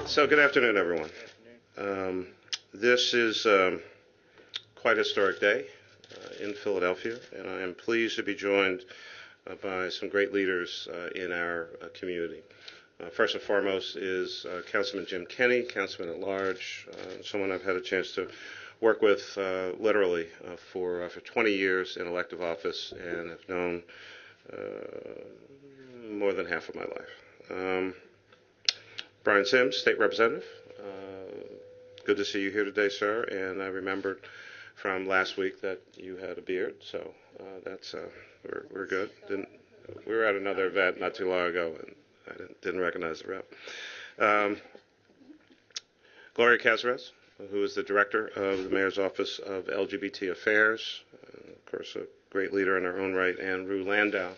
So good afternoon, everyone. This is quite a historic day in Philadelphia, and I am pleased to be joined by some great leaders in our community. First and foremost is Councilman Jim Kenney, Councilman at Large, someone I've had a chance to work with literally for 20 years in elective office and have known more than half of my life. Brian Sims, State Representative. Good to see you here today, sir. And I remembered from last week that you had a beard, so that's we're good. We were at another event not too long ago, and I didn't recognize the rep. Gloria Cazares, who is the Director of the Mayor's Office of LGBT Affairs, of course, a great leader in her own right, and Rue Landau,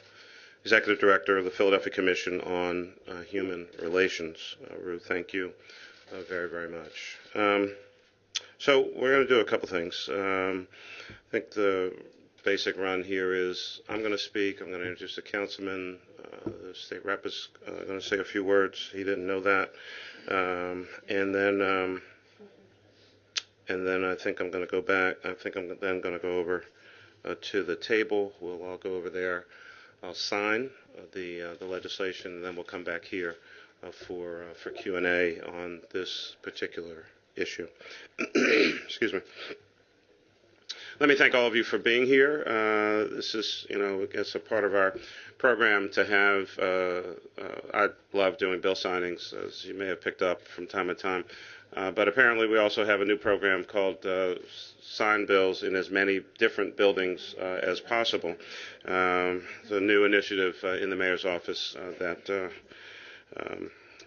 Executive Director of the Philadelphia Commission on Human Relations. Rue, thank you very, very much. So we're going to do a couple things. I think the basic run here is I'm going to speak. I'm going to introduce the councilman. The state rep is going to say a few words. He didn't know that. And then I think I'm going to go back. I think I'm then going to go over to the table. We'll all go over there. I'll sign the legislation, and then we'll come back here for Q&A on this particular issue. Excuse me. Let me thank all of you for being here. This is, I guess, a part of our program to have. I love doing bill signings, as you may have picked up from time to time. But apparently we also have a new program called Sign Bills in as many different buildings as possible. It's a new initiative in the mayor's office that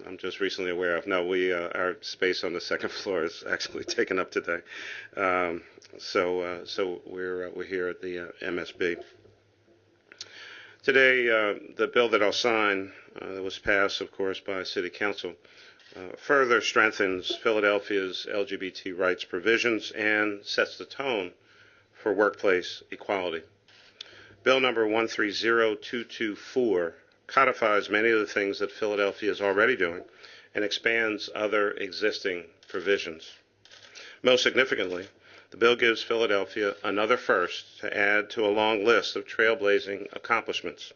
I'm just recently aware of. No, our space on the second floor is actually taken up today. So we're here at the MSB. Today, the bill that I'll sign that was passed, of course, by City Council further strengthens Philadelphia's LGBT rights provisions and sets the tone for workplace equality. Bill number 130224 codifies many of the things that Philadelphia is already doing and expands other existing provisions. Most significantly, the bill gives Philadelphia another first to add to a long list of trailblazing accomplishments.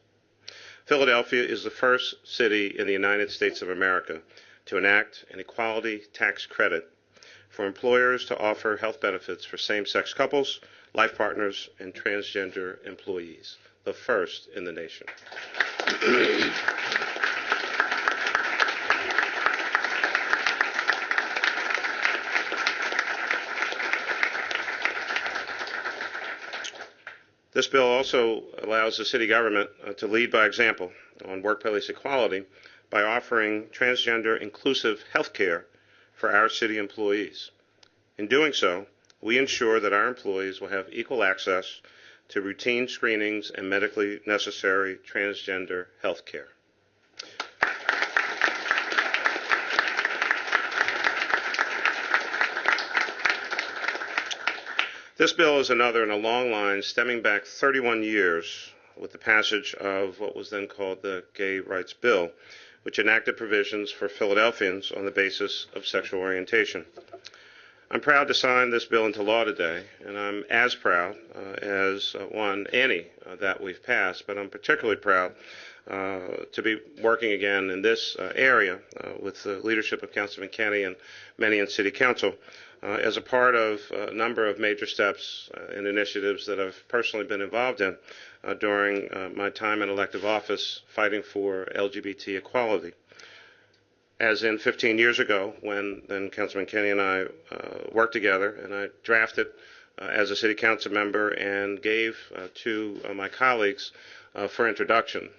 Philadelphia is the first city in the United States of America to enact an equality tax credit for employers to offer health benefits for same-sex couples, life partners, and transgender employees, the first in the nation. This bill also allows the city government to lead by example on workplace equality by offering transgender-inclusive health care for our city employees. In doing so, we ensure that our employees will have equal access to routine screenings and medically necessary transgender health care. This bill is another in a long line stemming back 31 years with the passage of what was then called the Gay Rights Bill, which enacted provisions for Philadelphians on the basis of sexual orientation. I'm proud to sign this bill into law today, and I'm as proud as any that we've passed, but I'm particularly proud to be working again in this area with the leadership of Councilman Kenney and many in City Council as a part of a number of major steps and initiatives that I've personally been involved in during my time in elective office fighting for LGBT equality. As in 15 years ago, when then Councilman Kenney and I worked together, and I drafted as a city council member and gave to my colleagues for introduction,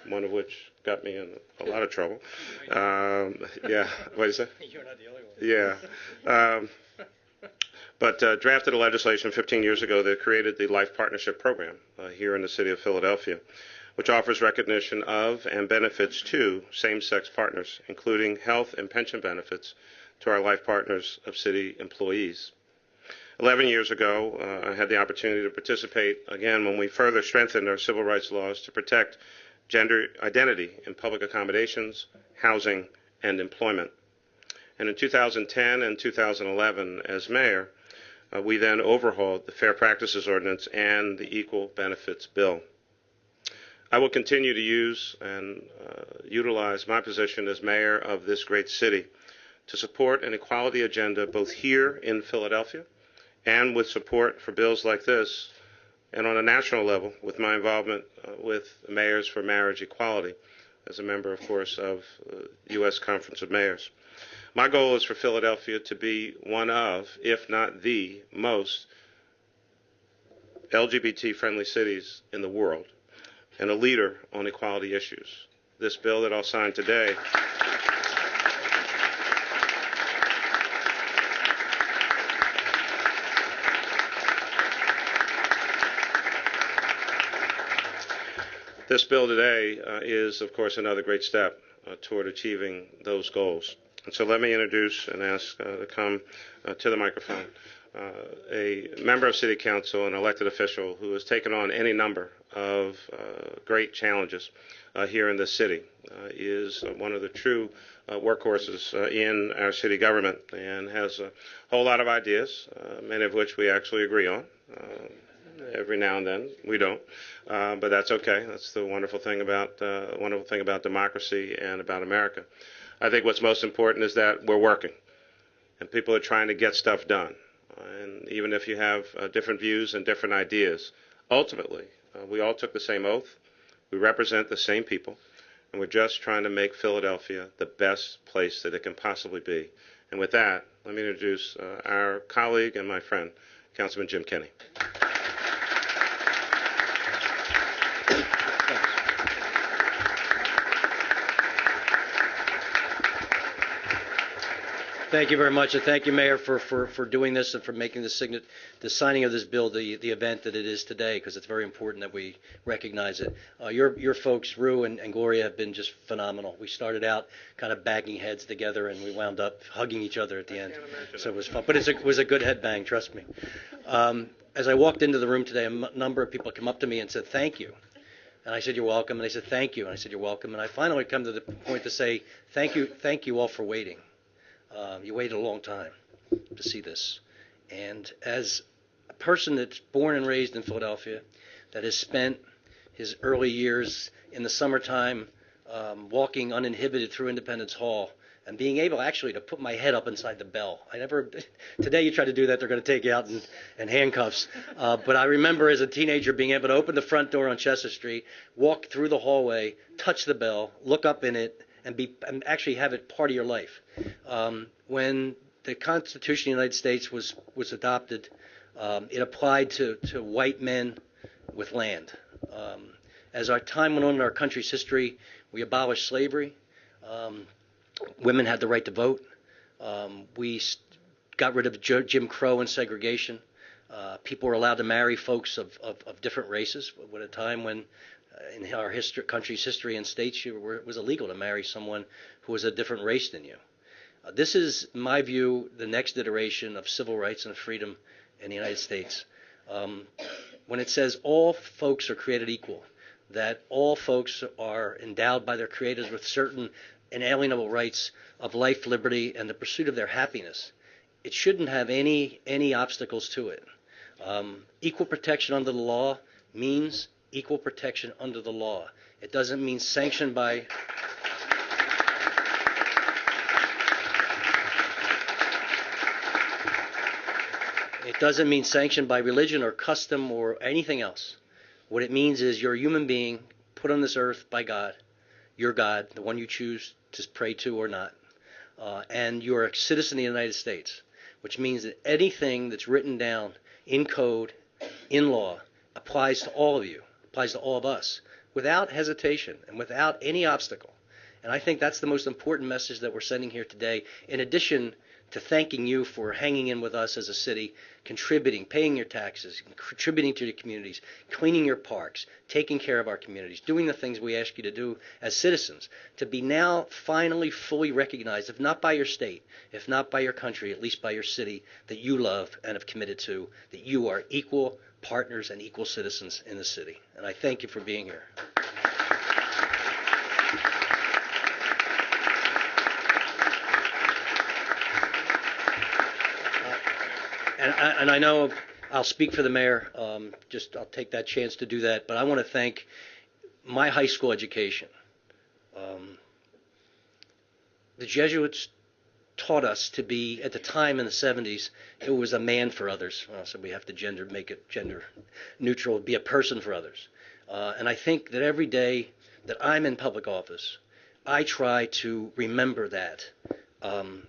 one of which got me in a lot of trouble. Yeah, what is that? You're not the only one. Yeah. But drafted a legislation 15 years ago that created the Life Partnership Program here in the city of Philadelphia, which offers recognition of and benefits to same-sex partners, including health and pension benefits to our life partners of city employees. 11 years ago, I had the opportunity to participate again when we further strengthened our civil rights laws to protect gender identity in public accommodations, housing, and employment. And in 2010 and 2011, as mayor, we then overhauled the Fair Practices Ordinance and the Equal Benefits Bill. I will continue to use and utilize my position as mayor of this great city to support an equality agenda both here in Philadelphia and with support for bills like this, and on a national level with my involvement with Mayors for Marriage Equality as a member, of course, of the U.S. Conference of Mayors. My goal is for Philadelphia to be one of, if not the, most LGBT-friendly cities in the world and a leader on equality issues. This bill that I'll sign today is, of course, another great step toward achieving those goals. And so let me introduce and ask to come to the microphone a member of City Council, an elected official who has taken on any number of great challenges here in this city, is one of the true workhorses in our city government and has a whole lot of ideas, many of which we actually agree on. Every now and then we don't, but that's okay. That's the wonderful thing about democracy and about America. I think what's most important is that we're working, and people are trying to get stuff done. And even if you have different views and different ideas, ultimately we all took the same oath. We represent the same people, and we're just trying to make Philadelphia the best place that it can possibly be. And with that, let me introduce our colleague and my friend, Councilman Jim Kenney. Thank you very much, and thank you, Mayor, for doing this and for making the signing of this bill the event that it is today, because it's very important that we recognize it. Your folks, Rue and Gloria, have been just phenomenal. We started out kind of banging heads together, and we wound up hugging each other at the end. So it was fun, but it was a good headbang, trust me. As I walked into the room today, a number of people came up to me and said, "Thank you." And I said, "You're welcome." And they said, "Thank you." And I said, "You're welcome." And I finally come to the point to say, thank you all for waiting. You waited a long time to see this. And as a person that's born and raised in Philadelphia, that has spent his early years in the summertime walking uninhibited through Independence Hall and being able actually to put my head up inside the bell. Today you try to do that, they're going to take you out in handcuffs. But I remember as a teenager being able to open the front door on Chester Street, walk through the hallway, touch the bell, look up in it, and actually have it part of your life. When the Constitution of the United States was adopted, it applied to white men with land. As our time went on in our country's history, we abolished slavery. Women had the right to vote. We got rid of Jim Crow and segregation. People were allowed to marry folks of different races at a time when in our country's history and states, it was illegal to marry someone who was a different race than you. This is, in my view, the next iteration of civil rights and freedom in the United States. When it says all folks are created equal, that all folks are endowed by their creators with certain inalienable rights of life, liberty, and the pursuit of their happiness, it shouldn't have any obstacles to it. Equal protection under the law means equal protection under the law. It doesn't mean sanctioned by religion or custom or anything else. What it means is you're a human being put on this earth by God, your God, the one you choose to pray to or not, and you're a citizen of the United States, which means that anything that's written down in code, in law, applies to all of you, applies to all of us, without hesitation and without any obstacle. And I think that's the most important message that we're sending here today, in addition to thanking you for hanging in with us as a city, contributing, paying your taxes, contributing to your communities, cleaning your parks, taking care of our communities, doing the things we ask you to do as citizens, to be now finally fully recognized, if not by your state, if not by your country, at least by your city that you love and have committed to, that you are equal partners and equal citizens in the city. And I thank you for being here. And I know I'll speak for the mayor. I'll take that chance to do that. But I want to thank my high school education. The Jesuits taught us to be, at the time in the 70s, it was a man for others. So we have to make it gender neutral, be a person for others. And I think that every day that I'm in public office, I try to remember that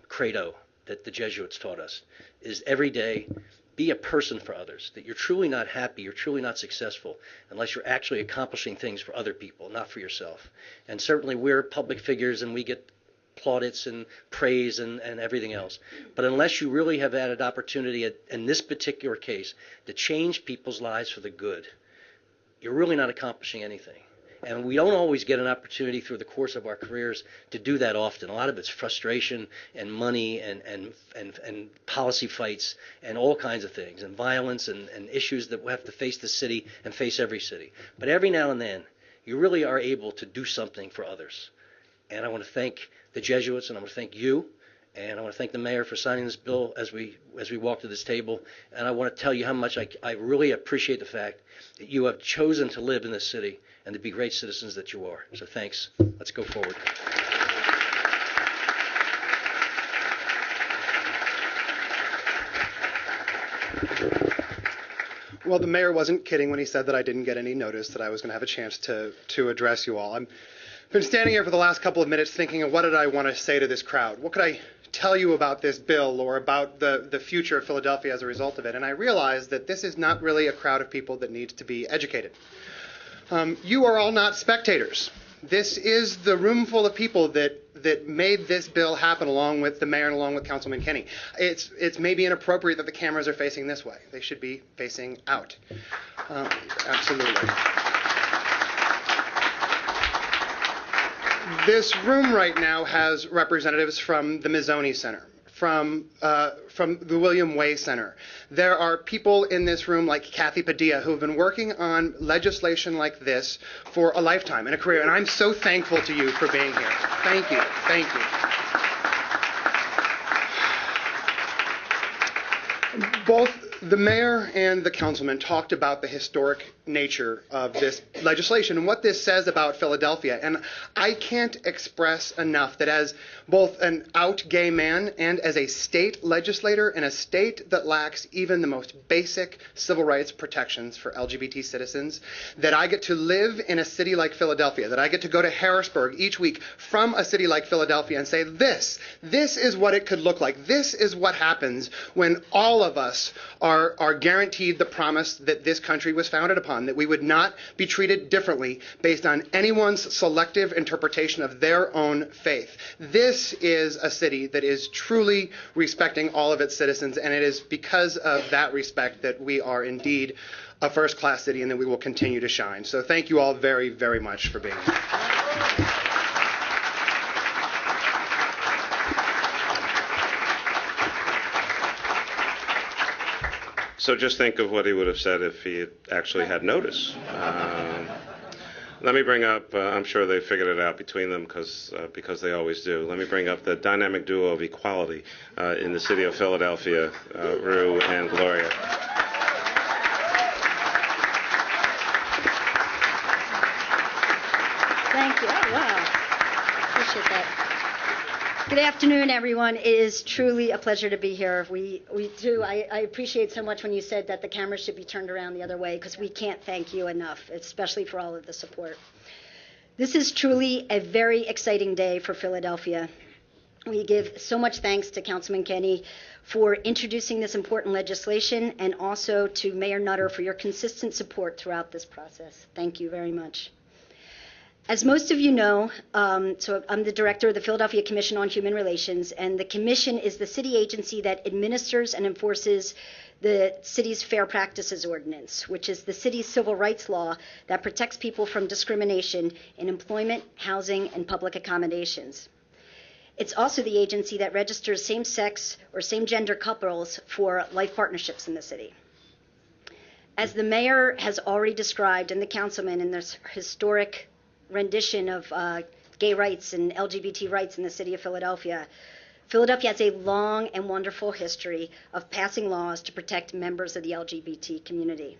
credo that the Jesuits taught us, is every day be a person for others, that you're truly not happy, you're truly not successful unless you're actually accomplishing things for other people, not for yourself. And certainly we're public figures and we get plaudits and praise and everything else. But unless you really have had an opportunity in this particular case to change people's lives for the good, you're really not accomplishing anything. And we don't always get an opportunity through the course of our careers to do that often. A lot of it's frustration and money and policy fights and all kinds of things, and violence and issues that we have to face the city and face every city. But every now and then, you really are able to do something for others. And I want to thank the Jesuits, and I want to thank you, and I want to thank the mayor for signing this bill as we walk to this table. And I want to tell you how much I really appreciate the fact that you have chosen to live in this city and to be great citizens that you are. So thanks. Let's go forward. Well, the mayor wasn't kidding when he said that I didn't get any notice that I was going to have a chance to address you all. I've been standing here for the last couple of minutes thinking of what did I want to say to this crowd? What could I tell you about this bill or about the future of Philadelphia as a result of it? And I realized that this is not really a crowd of people that needs to be educated. You are all not spectators. This is the room full of people that made this bill happen, along with the mayor and along with Councilman Kenny. It's maybe inappropriate that the cameras are facing this way. They should be facing out. Absolutely. This room right now has representatives from the Mazzoni Center, from the William Way Center. There are people in this room like Kathy Padilla who have been working on legislation like this for a lifetime and a career, and I'm so thankful to you for being here. Thank you. Thank you. Both the mayor and the councilman talked about the historic nature of this legislation and what this says about Philadelphia. And I can't express enough that as both an out gay man and as a state legislator in a state that lacks even the most basic civil rights protections for LGBT citizens, that I get to live in a city like Philadelphia, that I get to go to Harrisburg each week from a city like Philadelphia and say, this is what it could look like. This is what happens when all of us are guaranteed the promise that this country was founded upon, that we would not be treated differently based on anyone's selective interpretation of their own faith. This is a city that is truly respecting all of its citizens, and it is because of that respect that we are indeed a first-class city and that we will continue to shine. So thank you all very, very much for being here. So just think of what he would have said if he had actually had notice. Let me bring up, I'm sure they figured it out between them because they always do. Let me bring up the dynamic duo of equality in the city of Philadelphia, Rue and Gloria. Thank you. Oh, wow. Appreciate that. Good afternoon, everyone. It is truly a pleasure to be here. I appreciate so much when you said that the camera should be turned around the other way, because we can't thank you enough, especially for all of the support. This is truly a very exciting day for Philadelphia. We give so much thanks to Councilman Kenny for introducing this important legislation, and also to Mayor Nutter for your consistent support throughout this process. Thank you very much. As most of you know, so I'm the director of the Philadelphia Commission on Human Relations, and the Commission is the city agency that administers and enforces the city's Fair Practices Ordinance, which is the city's civil rights law that protects people from discrimination in employment, housing, and public accommodations. It's also the agency that registers same-sex or same-gender couples for life partnerships in the city. As the mayor has already described, and the councilman, in this historic rendition of gay rights and LGBT rights in the city of Philadelphia, Philadelphia has a long and wonderful history of passing laws to protect members of the LGBT community.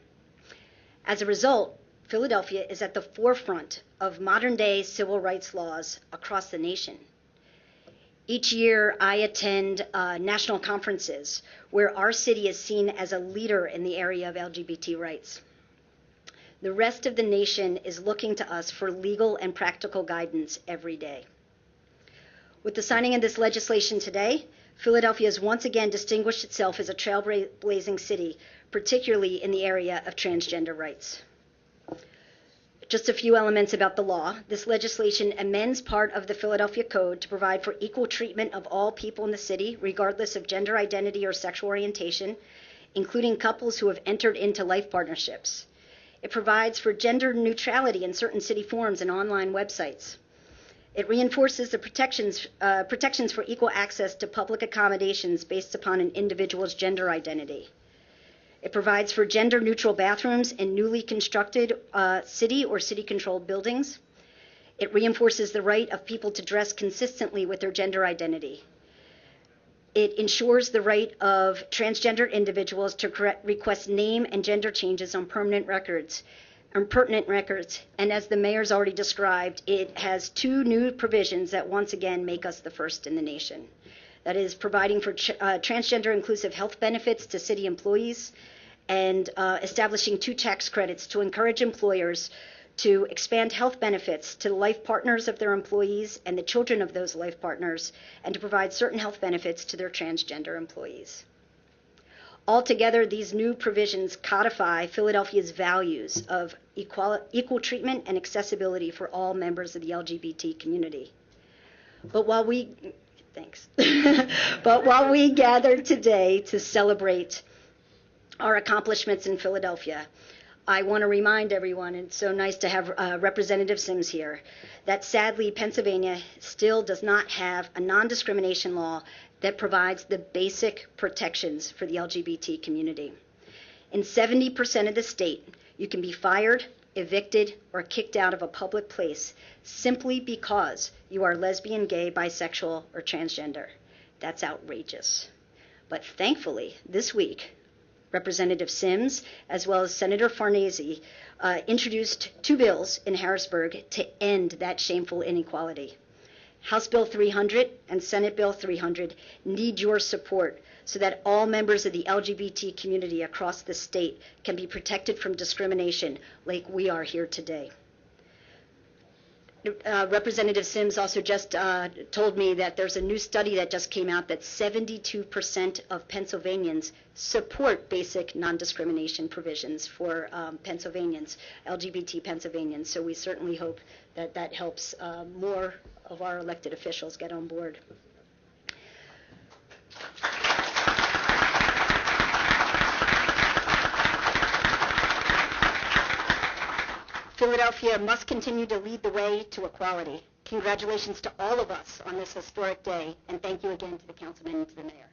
As a result, Philadelphia is at the forefront of modern-day civil rights laws across the nation. Each year, I attend national conferences where our city is seen as a leader in the area of LGBT rights. The rest of the nation is looking to us for legal and practical guidance every day. With the signing of this legislation today, Philadelphia has once again distinguished itself as a trailblazing city, particularly in the area of transgender rights. Just a few elements about the law. This legislation amends part of the Philadelphia Code to provide for equal treatment of all people in the city, regardless of gender identity or sexual orientation, including couples who have entered into life partnerships. It provides for gender neutrality in certain city forms and online websites. It reinforces the protections for equal access to public accommodations based upon an individual's gender identity. It provides for gender-neutral bathrooms in newly constructed city or city-controlled buildings. It reinforces the right of people to dress consistently with their gender identity. It ensures the right of transgender individuals to request name and gender changes on pertinent records. And as the mayor's already described, it has two new provisions that once again make us the first in the nation. That is providing for transgender-inclusive health benefits to city employees and establishing 2 tax credits to encourage employers to expand health benefits to life partners of their employees and the children of those life partners, and to provide certain health benefits to their transgender employees. Altogether, these new provisions codify Philadelphia's values of equal treatment and accessibility for all members of the LGBT community. But while we gather today to celebrate our accomplishments in Philadelphia, I want to remind everyone, and it's so nice to have Representative Sims here, that sadly Pennsylvania still does not have a non-discrimination law that provides the basic protections for the LGBT community. In 70% of the state, you can be fired, evicted, or kicked out of a public place simply because you are lesbian, gay, bisexual, or transgender. That's outrageous. But thankfully, this week, Representative Sims, as well as Senator Farnese, introduced 2 bills in Harrisburg to end that shameful inequality. House Bill 300 and Senate Bill 300 need your support so that all members of the LGBT community across the state can be protected from discrimination like we are here today. Representative Sims also just told me that there's a new study that just came out that 72% of Pennsylvanians support basic non-discrimination provisions for Pennsylvanians, LGBT Pennsylvanians. So we certainly hope that that helps more of our elected officials get on board. Philadelphia must continue to lead the way to equality. Congratulations to all of us on this historic day, and thank you again to the councilman and to the mayor.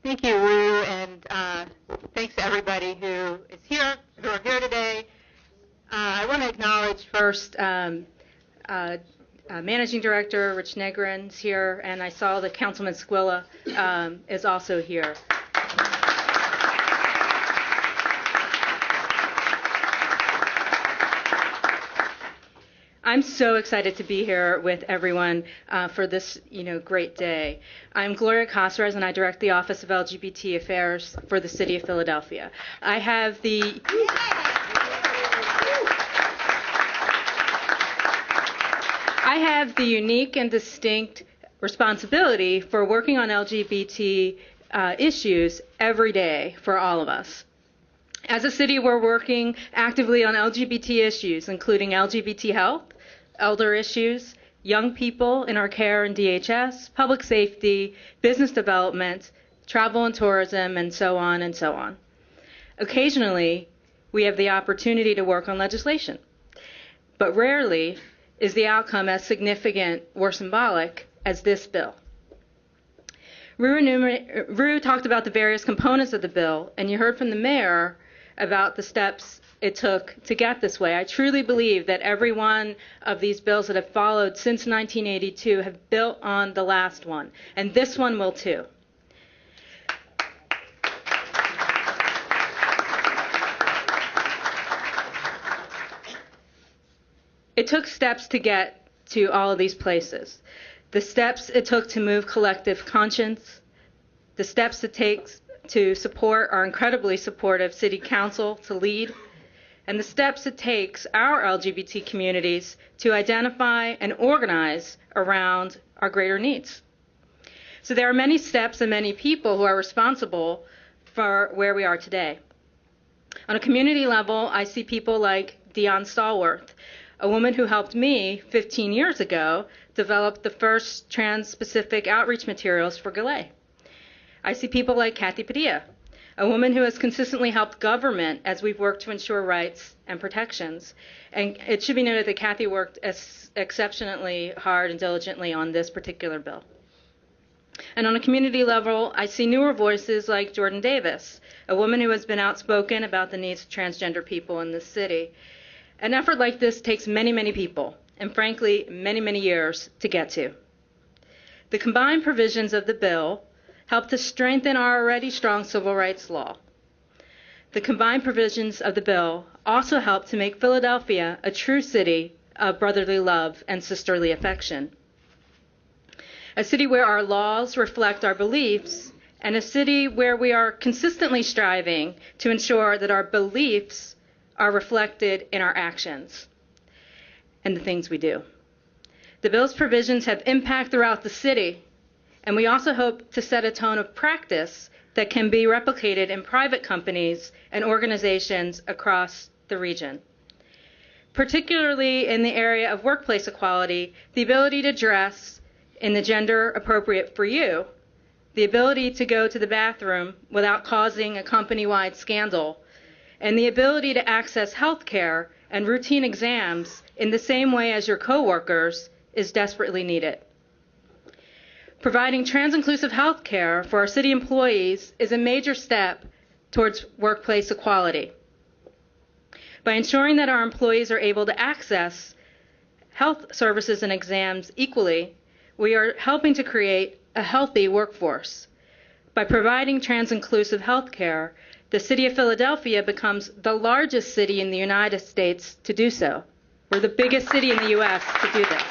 Thank you, Rue, and thanks to everybody who are here today. I want to acknowledge first Managing Director Rich Negrin's here, and I saw that Councilman Squilla is also here. I'm so excited to be here with everyone for this, great day. I'm Gloria Casares, and I direct the Office of LGBT Affairs for the City of Philadelphia. I have the unique and distinct responsibility for working on LGBT issues every day for all of us. As a city, we're working actively on LGBT issues, including LGBT health, elder issues, young people in our care and DHS, public safety, business development, travel and tourism, and so on and so on. Occasionally, we have the opportunity to work on legislation, but rarely is the outcome as significant or symbolic as this bill. Rue talked about the various components of the bill, and you heard from the mayor about the steps it took to get this way. I truly believe that every one of these bills that have followed since 1982 have built on the last one, and this one will too. It took steps to get to all of these places. The steps it took to move collective conscience, the steps it takes to support our incredibly supportive city council to lead, and the steps it takes our LGBT communities to identify and organize around our greater needs. So there are many steps and many people who are responsible for where we are today. On a community level, I see people like Dionne Stallworth, a woman who helped me 15 years ago develop the first trans-specific outreach materials for Galay. I see people like Kathy Padilla, a woman who has consistently helped government as we've worked to ensure rights and protections. And it should be noted that Kathy worked exceptionally hard and diligently on this particular bill. And on a community level, I see newer voices like Jordan Davis, a woman who has been outspoken about the needs of transgender people in this city. An effort like this takes many, many people, and frankly, many, many years to get to. The combined provisions of the bill help to strengthen our already strong civil rights law. The combined provisions of the bill also help to make Philadelphia a true city of brotherly love and sisterly affection. A city where our laws reflect our beliefs, and a city where we are consistently striving to ensure that our beliefs are reflected in our actions and the things we do. The bill's provisions have impact throughout the city, and we also hope to set a tone of practice that can be replicated in private companies and organizations across the region. Particularly in the area of workplace equality, the ability to dress in the gender appropriate for you, the ability to go to the bathroom without causing a company-wide scandal, and the ability to access health care and routine exams in the same way as your coworkers is desperately needed. Providing trans-inclusive health care for our city employees is a major step towards workplace equality. By ensuring that our employees are able to access health services and exams equally, we are helping to create a healthy workforce. By providing trans-inclusive health care, the city of Philadelphia becomes the largest city in the United States to do so. We're the biggest city in the U.S. to do this.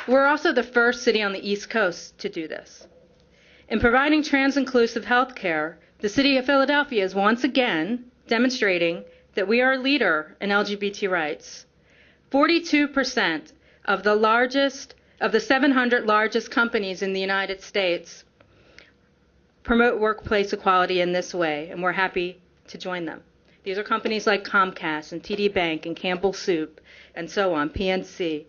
We're also the first city on the East Coast to do this. In providing trans-inclusive health care, the city of Philadelphia is once again demonstrating that we are a leader in LGBT rights. 42% of the 700 largest companies in the United States promote workplace equality in this way, and we're happy to join them. These are companies like Comcast and TD Bank and Campbell Soup and so on, PNC.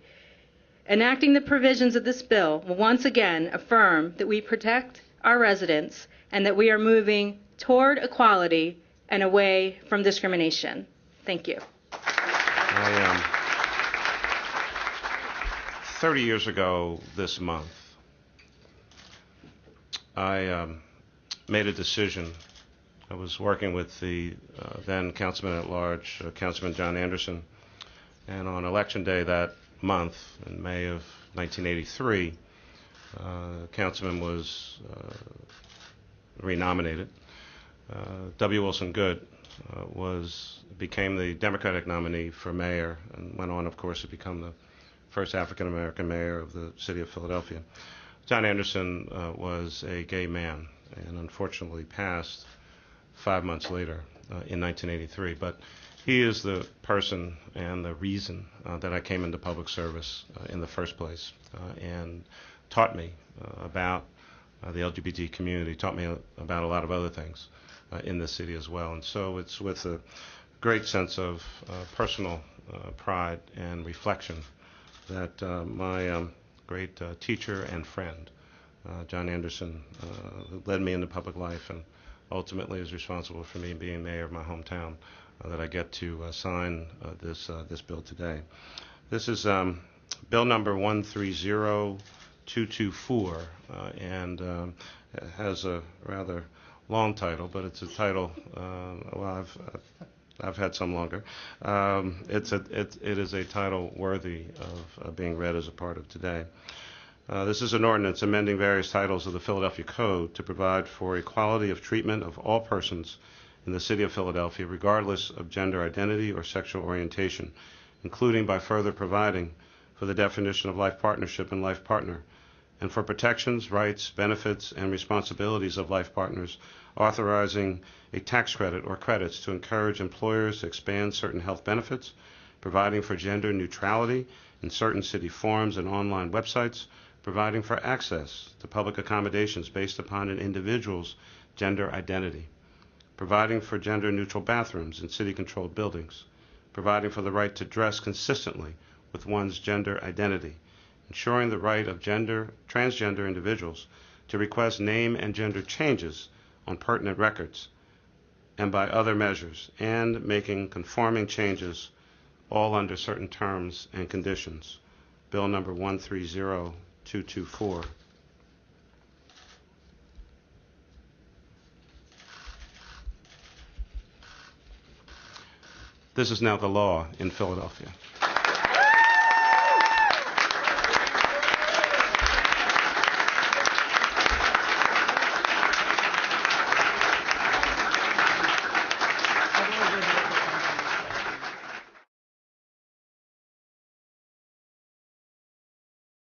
Enacting the provisions of this bill will once again affirm that we protect our residents and that we are moving toward equality and away from discrimination. Thank you. 30 years ago this month, I made a decision. I was working with the then Councilman at Large, Councilman John Anderson, and on Election Day that month, in May of 1983, Councilman was renominated. W. Wilson Good became the Democratic nominee for mayor and went on, of course, to become the first African-American mayor of the city of Philadelphia. John Anderson was a gay man and unfortunately passed 5 months later in 1983. But he is the person and the reason that I came into public service in the first place and taught me about the LGBT community, taught me about a lot of other things in this city as well. And so it's with a great sense of personal pride and reflection that my great teacher and friend, John Anderson, who led me into public life and ultimately is responsible for me being mayor of my hometown, that I get to sign this bill today. This is bill number 130224, and has a rather long title, but it's a title. Well, I've had some longer. It is a title worthy of being read as a part of today. This is an ordinance amending various titles of the Philadelphia Code to provide for equality of treatment of all persons in the city of Philadelphia, regardless of gender identity or sexual orientation, including by further providing for the definition of life partnership and life partner, and for protections, rights, benefits, and responsibilities of life partners, authorizing a tax credit or credits to encourage employers to expand certain health benefits, providing for gender neutrality in certain city forms and online websites, providing for access to public accommodations based upon an individual's gender identity, providing for gender-neutral bathrooms in city-controlled buildings, providing for the right to dress consistently with one's gender identity, ensuring the right of transgender individuals to request name and gender changes on pertinent records and by other measures, and making conforming changes all under certain terms and conditions. Bill number 130224. This is now the law in Philadelphia.